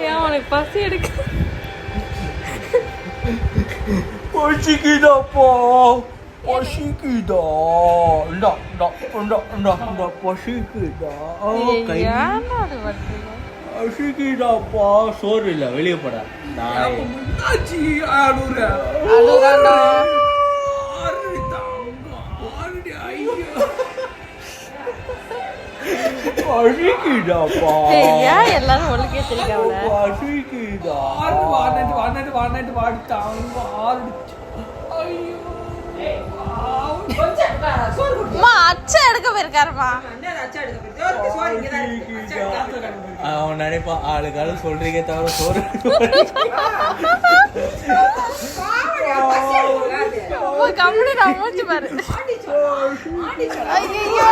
ஏன் உனக்கு பசி எடுக்க பசிக்குதாப்பா பசிக்குதா பசிக்குதா பசிக்குதாப்பா சோறு இல்லை வெளியே போடா பசிக்குதாப்பா எல்லாரும் ஒழுக்கே தெரியாம பசிக்குதா அச்சா எடுக்க போயிருக்காருமா அவன் நினைப்பான் ஆளுக்கால சொல்றீங்க தவிர சோறு கம்பெனி நான் மூச்சு பாரு ஐயோ